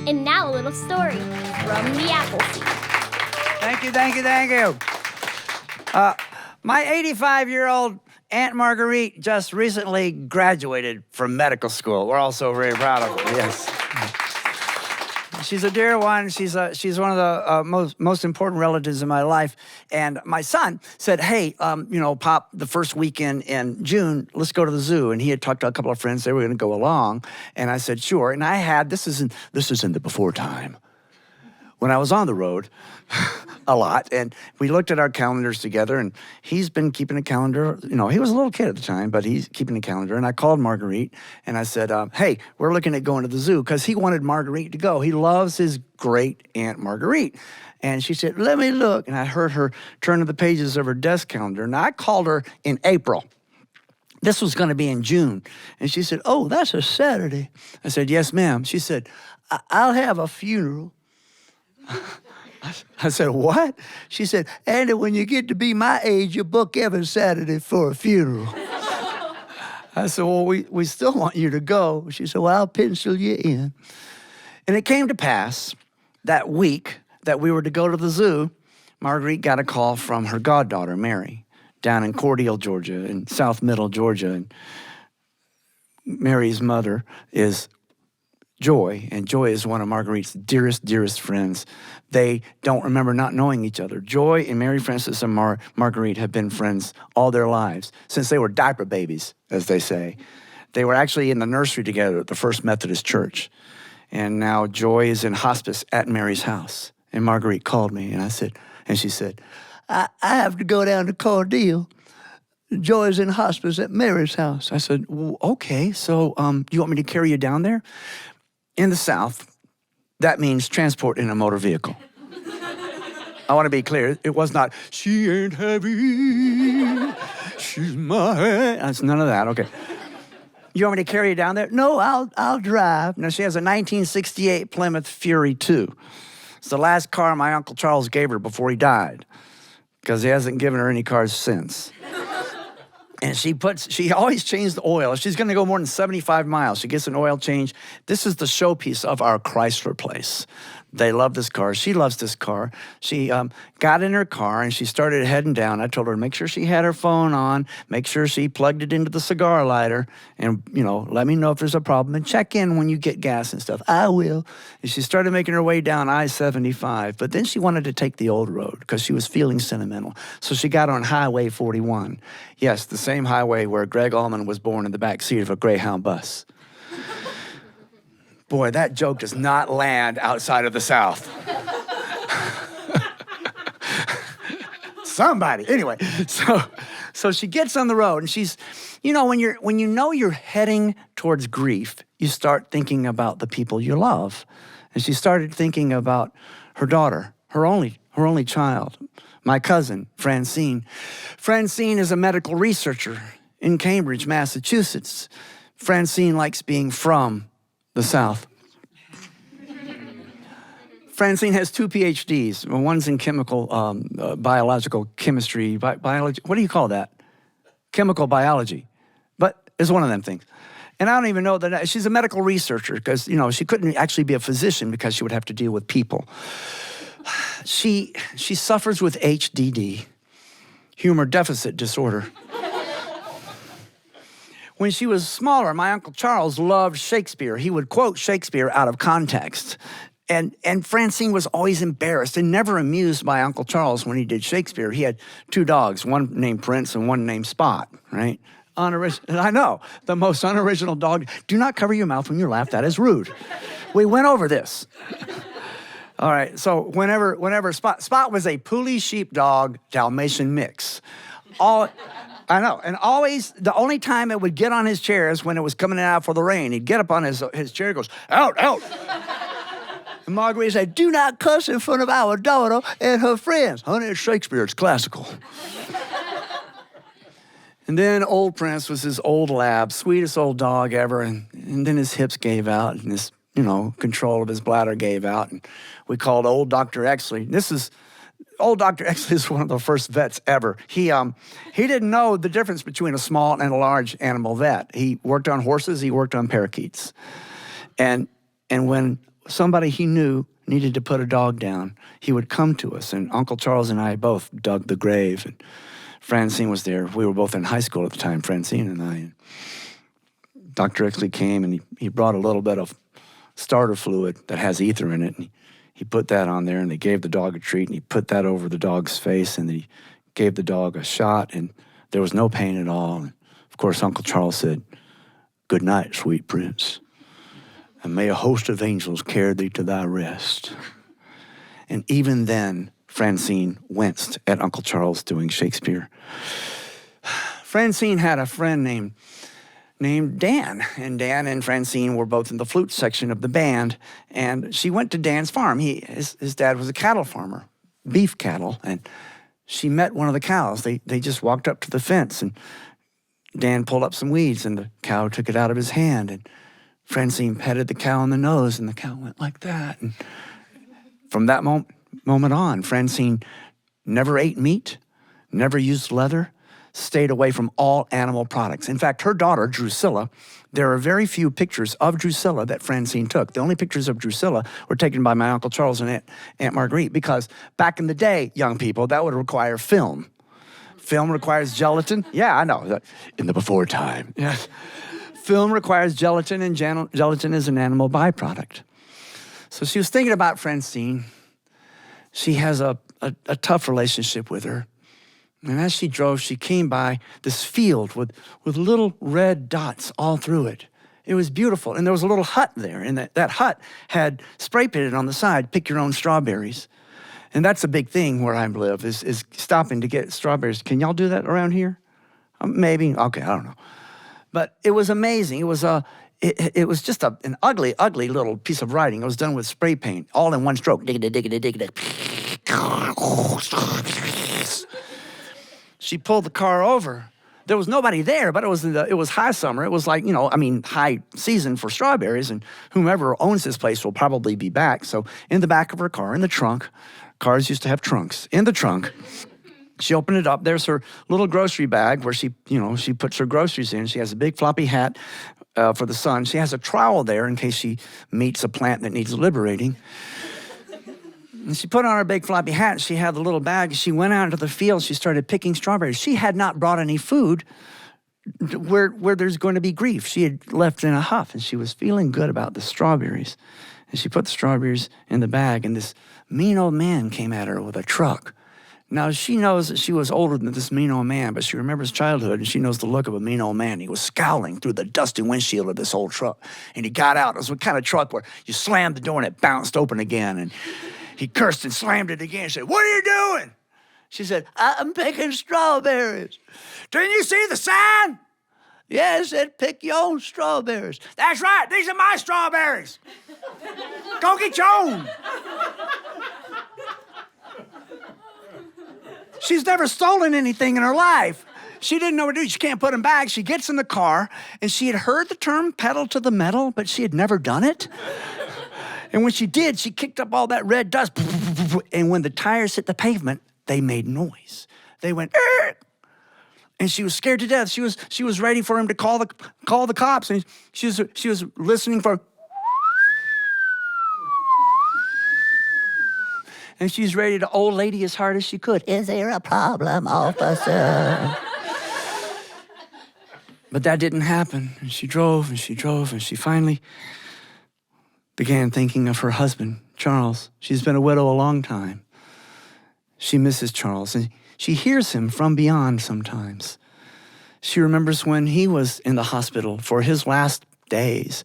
And now a little story from the apple seed. Thank you, thank you, thank you. My 85-year-old Aunt Marguerite just recently graduated from medical school. We're all so very proud of her, yes. She's a dear one. She's one of the most important relatives in my life. And my son said, hey, Pop, the first weekend in June, let's go to the zoo. And he had talked to a couple of friends. They were going to go along. And I said, sure. And I had, this is in the before time, when I was on the road a lot. And we looked at our calendars together, and he's been keeping a calendar. He was a little kid at the time, but he's keeping a calendar. And I called Marguerite, and I said, hey, we're looking at going to the zoo, because he wanted Marguerite to go. He loves his great Aunt Marguerite. And she said, let me look. And I heard her turn to the pages of her desk calendar. And I called her in April. This was going to be in June. And she said, oh, that's a Saturday. I said, yes, ma'am. She said, I'll have a funeral. I said, what? She said, Andy, when you get to be my age, you book every Saturday for a funeral. I said, well, we still want you to go. She said, well, I'll pencil you in. And it came to pass that week that we were to go to the zoo, Marguerite got a call from her goddaughter, Mary, down in Cordele, Georgia, in South Middle Georgia. And Mary's mother is Joy, and Joy is one of Marguerite's dearest friends. They don't remember not knowing each other. Joy and Mary Frances and Marguerite have been friends all their lives, since they were diaper babies, as they say. They were actually in the nursery together at the First Methodist Church. And now Joy is in hospice at Mary's house. And Marguerite called me, and she said, I have to go down to Cordele. Joy's in hospice at Mary's house. I said, well, okay, so you want me to carry you down there? In the South, that means transport in a motor vehicle. I want to be clear. It was not, she ain't heavy, she's my head. That's none of that, okay. You want me to carry you down there? No, I'll drive. Now, she has a 1968 Plymouth Fury 2. It's the last car my Uncle Charles gave her before he died, because he hasn't given her any cars since. And she always changed the oil. If she's going to go more than 75 miles, she gets an oil change. This is the showpiece of our Chrysler place. They love this car. She loves this car. She got in her car, and she started heading down. I told her to make sure she had her phone on, make sure she plugged it into the cigar lighter, and, let me know if there's a problem, and check in when you get gas and stuff. I will. And she started making her way down I-75, but then she wanted to take the old road because she was feeling sentimental. So she got on Highway 41. Yes, the same highway where Greg Allman was born in the back seat of a Greyhound bus. Boy, that joke does not land outside of the South. Somebody. Anyway, so she gets on the road, and she's, when you know you're heading towards grief, you start thinking about the people you love. And she started thinking about her daughter, her only child, my cousin, Francine. Francine is a medical researcher in Cambridge, Massachusetts. Francine likes being from the South. Francine has 2 PhDs. One's in chemical, biological chemistry, biology. What do you call that? Chemical biology. But it's one of them things. And I don't even know that she's a medical researcher because, she couldn't actually be a physician because she would have to deal with people. She suffers with HDD, humor deficit disorder. When she was smaller, my Uncle Charles loved Shakespeare. He would quote Shakespeare out of context. And Francine was always embarrassed and never amused by Uncle Charles when he did Shakespeare. He had 2 dogs, one named Prince and one named Spot, right? I know, the most unoriginal dog. Do not cover your mouth when you laugh. That is rude. We went over this. All right, so whenever Spot was a Pooley sheepdog Dalmatian mix. I know, and always, the only time it would get on his chair is when it was coming out for the rain. He'd get up on his chair and goes, out. And Marguerite said, do not cuss in front of our daughter and her friends. Honey, it's Shakespeare, it's classical. And then old Prince was his old lab, sweetest old dog ever, and then his hips gave out, and his, control of his bladder gave out, and we called old Dr. Exley. Old Dr. Exley is one of the first vets ever. He didn't know the difference between a small and a large animal vet. He worked on horses, he worked on parakeets. And when somebody he knew needed to put a dog down, he would come to us, and Uncle Charles and I both dug the grave, and Francine was there. We were both in high school at the time, Francine and I. And Dr. Ixley came, and he brought a little bit of starter fluid that has ether in it, and he put that on there, and they gave the dog a treat, and he put that over the dog's face, and he gave the dog a shot, and there was no pain at all. And of course, Uncle Charles said, "Good night, sweet prince, and may a host of angels carry thee to thy rest." And even then, Francine winced at Uncle Charles doing Shakespeare. Francine had a friend named Dan, and Dan and Francine were both in the flute section of the band, and she went to Dan's farm. His dad was a cattle farmer, beef cattle, and she met one of the cows. They just walked up to the fence, and Dan pulled up some weeds, and the cow took it out of his hand, and Francine petted the cow on the nose, and the cow went like that. And from that moment on, Francine never ate meat, never used leather, stayed away from all animal products. In fact, her daughter, Drusilla, there are very few pictures of Drusilla that Francine took. The only pictures of Drusilla were taken by my Uncle Charles and Aunt Marguerite, because back in the day, young people, that would require film. Film requires gelatin. Yeah, I know. In the before time. Yes. Film requires gelatin, and gelatin is an animal byproduct. So she was thinking about Francine. She has a tough relationship with her. And as she drove, she came by this field with little red dots all through it. It was beautiful. And there was a little hut there. And that hut had spray painted on the side, pick your own strawberries. And that's a big thing where I live, is stopping to get strawberries. Can y'all do that around here? Maybe. Okay, I don't know. But it was amazing. It was just an ugly, ugly little piece of writing. It was done with spray paint, all in one stroke. She pulled the car over. There was nobody there, but it was high summer. It was like, high season for strawberries, and whomever owns this place will probably be back. So in the back of her car, in the trunk, cars used to have trunks. In the trunk, she opened it up. There's her little grocery bag where she puts her groceries in. She has a big floppy hat for the sun. She has a trowel there in case she meets a plant that needs liberating. And she put on her big floppy hat. She had the little bag. She went out into the field. She started picking strawberries. She had not brought any food where there's going to be grief. She had left in a huff, and she was feeling good about the strawberries. And she put the strawberries in the bag, and this mean old man came at her with a truck. Now, she knows that she was older than this mean old man, but she remembers childhood, and she knows the look of a mean old man. He was scowling through the dusty windshield of this old truck, and he got out. It was the kind of truck where you slammed the door, and it bounced open again, and he cursed and slammed it again and said, "What are you doing?" She said, "I'm picking strawberries." "Didn't you see the sign?" "Yeah, it said pick your own strawberries." "That's right, these are my strawberries. Go get your own." She's never stolen anything in her life. She didn't know what to do. She can't put them back. She gets in the car, and she had heard the term pedal to the metal, but she had never done it. And when she did, she kicked up all that red dust. And when the tires hit the pavement, they made noise. They went, "Arr!" And she was scared to death. She was ready for him to call the cops. And she was listening for, and she's ready to old lady as hard as she could. "Is there a problem, officer?" But that didn't happen. And she drove, and she finally began thinking of her husband, Charles. She's been a widow a long time. She misses Charles, and she hears him from beyond sometimes. She remembers when he was in the hospital for his last days.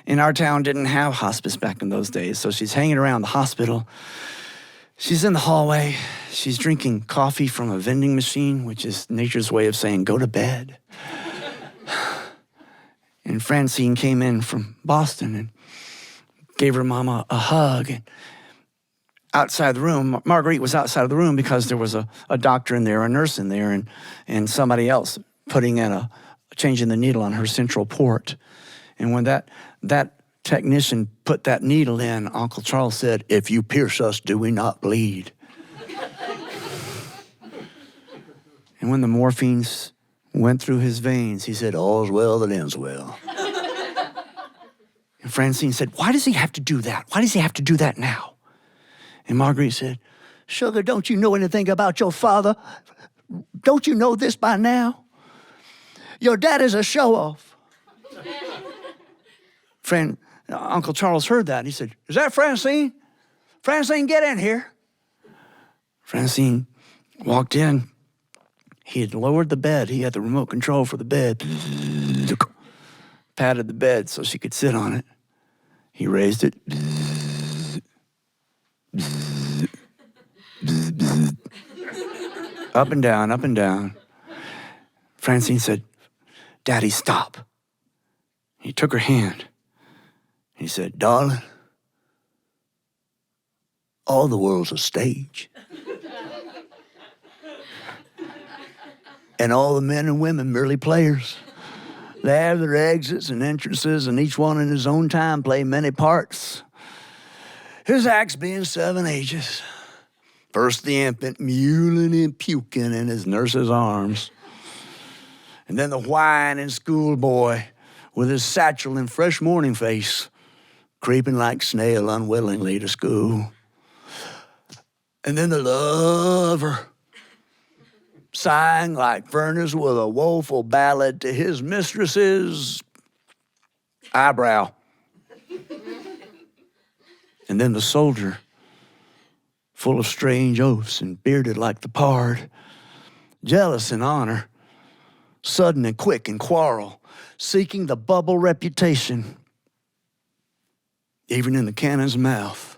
And our town didn't have hospice back in those days, so she's hanging around the hospital. She's in the hallway. She's drinking coffee from a vending machine, which is nature's way of saying, "Go to bed." And Francine came in from Boston and gave her mama a hug. And outside the room, Marguerite was outside of the room because there was a doctor in there, a nurse in there, and somebody else changing the needle on her central port. And when that technician put that needle in, Uncle Charles said, "If you pierce us, do we not bleed?" And when the morphines went through his veins, he said, "All's well that ends well." And Francine said, why does he have to do that? Why does he have to do that now? And Marguerite said, sugar, don't you know anything about your father? Don't you know this by now? Your dad is a show-off. Uncle Charles heard that. He said, is that Francine? Francine, get in here. Francine walked in. He had lowered the bed. He had the remote control for the bed. Patted the bed so she could sit on it. He raised it. Up and down, up and down. Francine said, Daddy, stop. He took her hand. He said, darling, all the world's a stage. And all the men and women merely players. They have their exits and entrances, and each one in his own time play many parts. His acts being 7 ages. First the infant mewling and puking in his nurse's arms. And then the whining schoolboy with his satchel and fresh morning face, creeping like snail unwillingly to school. And then the lover, sighing like furnace with a woeful ballad to his mistress's eyebrow. And then the soldier, full of strange oaths and bearded like the pard, jealous in honor, sudden and quick in quarrel, seeking the bubble reputation, even in the cannon's mouth.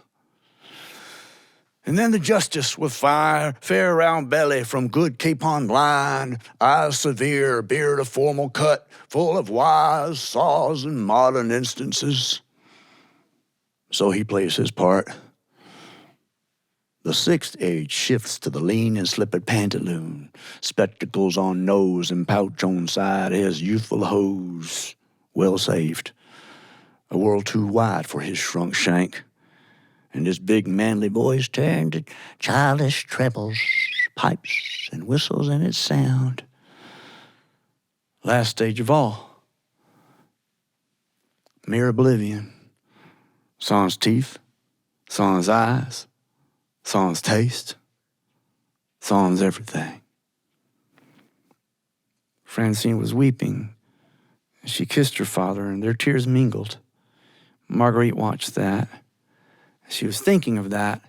And then the justice with fair round belly from good capon line, eyes severe, beard of formal cut, full of wise saws and modern instances. So he plays his part. The 6th age shifts to the lean and slippered pantaloon, spectacles on nose and pouch on side, his youthful hose well saved, a world too wide for his shrunk shank. And his big manly voice turned to childish trebles, pipes, and whistles in its sound. Last stage of all, mere oblivion. Sans teeth, sans eyes, sans taste, sans everything. Francine was weeping. She kissed her father, and their tears mingled. Marguerite watched that. She was thinking of that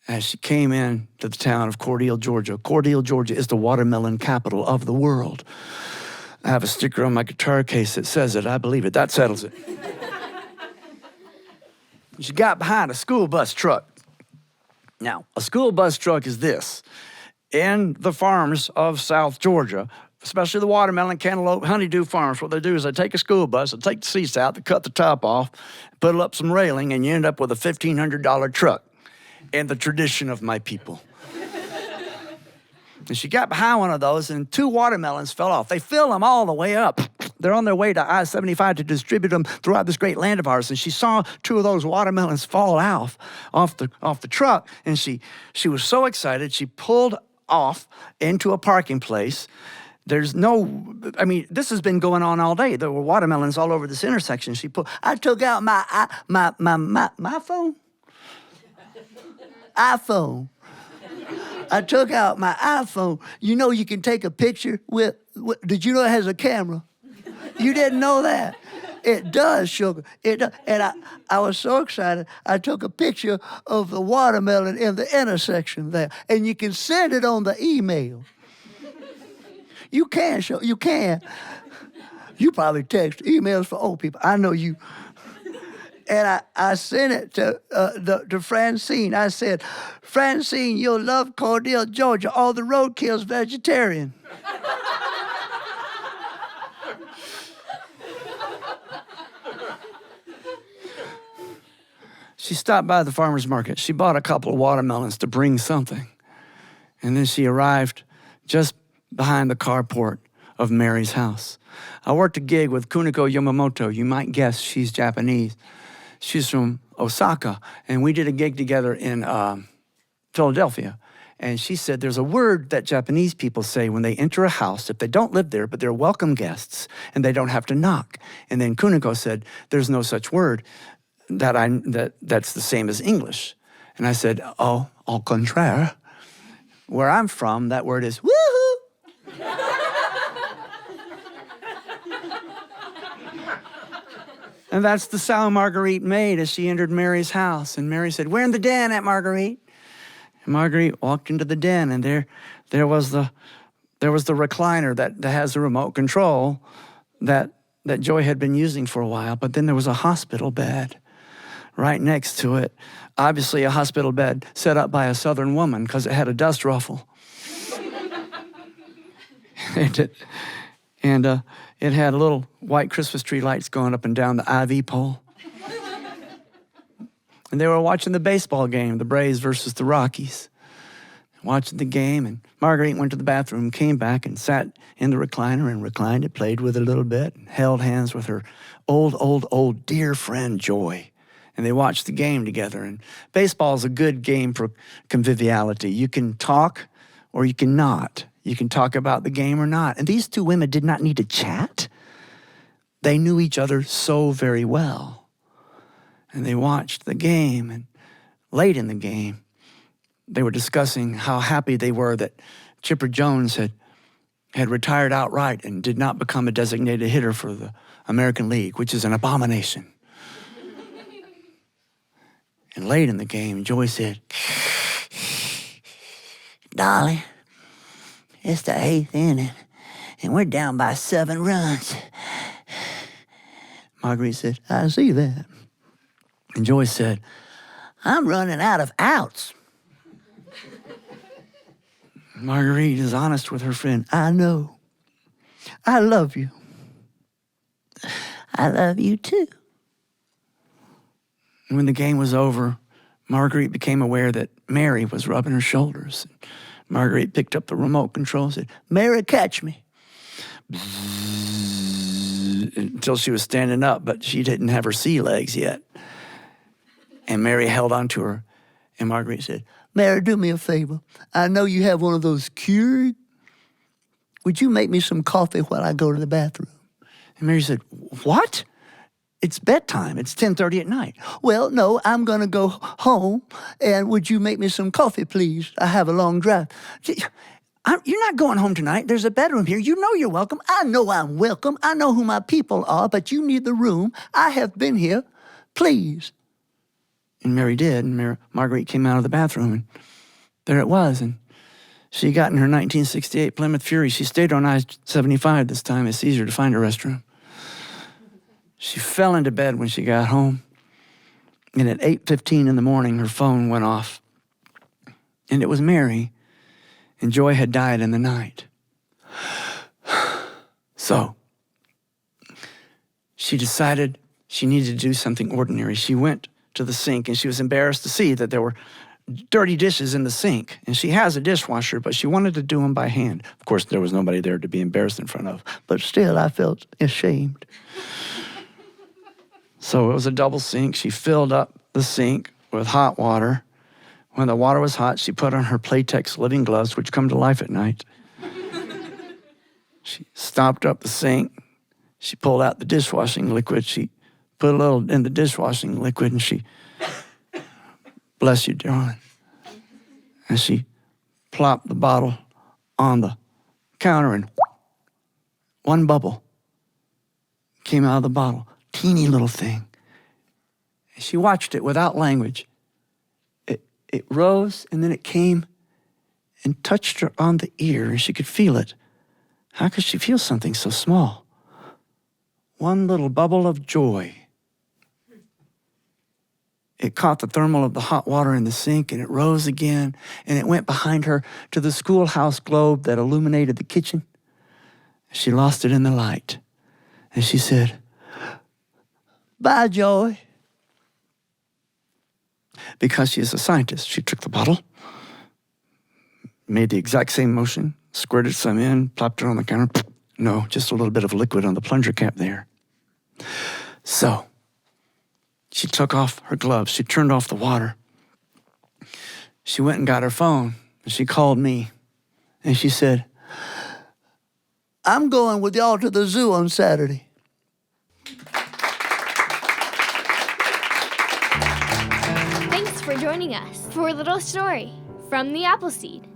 as she came in to the town of Cordele, Georgia. Cordele, Georgia is the watermelon capital of the world. I have a sticker on my guitar case that says it. I believe it. That settles it. She got behind a school bus truck. Now, a school bus truck is this. In the farms of South Georgia, especially the watermelon, cantaloupe, honeydew farms, what they do is they take a school bus, they take the seats out, they cut the top off, put up some railing, and you end up with a $1,500 truck in the tradition of my people. And she got behind one of those, and 2 watermelons fell off. They fill them all the way up. They're on their way to I-75 to distribute them throughout this great land of ours. And she saw 2 of those watermelons fall off the truck, and she was so excited, she pulled off into a parking place. This has been going on all day. There were watermelons all over this intersection. I took out my phone. iPhone. I took out my iPhone. You know you can take a picture with did you know it has a camera? You didn't know that? It does, sugar. It does. And I was so excited, I took a picture of the watermelon in the intersection there. And you can send it on the email. You can, you can. You probably text emails for old people. I know you. And I sent it to Francine. I said, Francine, you'll love Cordele, Georgia. All the roadkill's vegetarian. She stopped by the farmer's market. She bought a couple of watermelons to bring something. And then she arrived just behind the carport of Mary's house. I worked a gig with Kuniko Yamamoto. You might guess she's Japanese. She's from Osaka, and we did a gig together in Philadelphia. And she said there's a word that Japanese people say when they enter a house, if they don't live there, but they're welcome guests, and they don't have to knock. And then Kuniko said, there's no such word that's the same as English. And I said, oh, au contraire. Where I'm from, that word is woohoo. And that's the sound Marguerite made as she entered Mary's house. And Mary said, we're in the den, Aunt Marguerite. And Marguerite walked into the den, and there was the recliner that has the remote control that Joy had been using for a while. But then there was a hospital bed right next to it. Obviously a hospital bed set up by a Southern woman because it had a dust ruffle. And it had little white Christmas tree lights going up and down the IV pole. And they were watching the baseball game, the Braves versus the Rockies. Watching the game, and Marguerite went to the bathroom, came back and sat in the recliner and reclined it, played with it a little bit, and held hands with her old dear friend Joy. And they watched the game together. And baseball is a good game for conviviality. You can talk or you can not. You can talk about the game or not. And these two women did not need to chat. They knew each other so very well. And they watched the game. And late in the game, they were discussing how happy they were that Chipper Jones had retired outright and did not become a designated hitter for the American League, which is an abomination. And late in the game, Joy said, Dolly, it's the 8th inning, and we're down by 7 runs. Marguerite said, I see that. And Joy said, I'm running out of outs. Marguerite is honest with her friend. I know. I love you. I love you too. And when the game was over, Marguerite became aware that Mary was rubbing her shoulders. Marguerite picked up the remote control and said, Mary, catch me. Until she was standing up, but she didn't have her sea legs yet. And Mary held on to her, and Marguerite said, Mary, do me a favor. I know you have one of those Keurig. Would you make me some coffee while I go to the bathroom? And Mary said, what? It's bedtime. It's 10:30 at night. Well, no, I'm going to go home, and would you make me some coffee, please? I have a long drive. You're not going home tonight. There's a bedroom here. You know you're welcome. I know I'm welcome. I know who my people are, but you need the room. I have been here. Please. And Mary did, and Marguerite came out of the bathroom, and there it was. And she got in her 1968 Plymouth Fury. She stayed on I-75 this time. It's easier to find a restroom. She fell into bed when she got home, and at 8:15 in the morning, her phone went off. And it was Mary, and Joy had died in the night. So, she decided she needed to do something ordinary. She went to the sink, and she was embarrassed to see that there were dirty dishes in the sink. And she has a dishwasher, but she wanted to do them by hand. Of course, there was nobody there to be embarrassed in front of, but still, I felt ashamed. So it was a double sink. She filled up the sink with hot water. When the water was hot, she put on her Playtex living gloves, which come to life at night. She stopped up the sink. She pulled out the dishwashing liquid. She put a little in the dishwashing liquid, and she, bless you, darling. And she plopped the bottle on the counter, and one bubble came out of the bottle. Teeny little thing. She watched it without language. It rose, and then it came and touched her on the ear, and she could feel it. How could she feel something so small? One little bubble of joy. It caught the thermal of the hot water in the sink, and it rose again, and it went behind her to the schoolhouse globe that illuminated the kitchen. She lost it in the light, and she said, Bye, Joy. Because she is a scientist, she took the bottle, made the exact same motion, squirted some in, plopped it on the counter. No, just a little bit of liquid on the plunger cap there. So, she took off her gloves. She turned off the water. She went and got her phone, She called me, and she said, I'm going with y'all to the zoo on Saturday. Thanks for joining us for a little story from the Appleseed.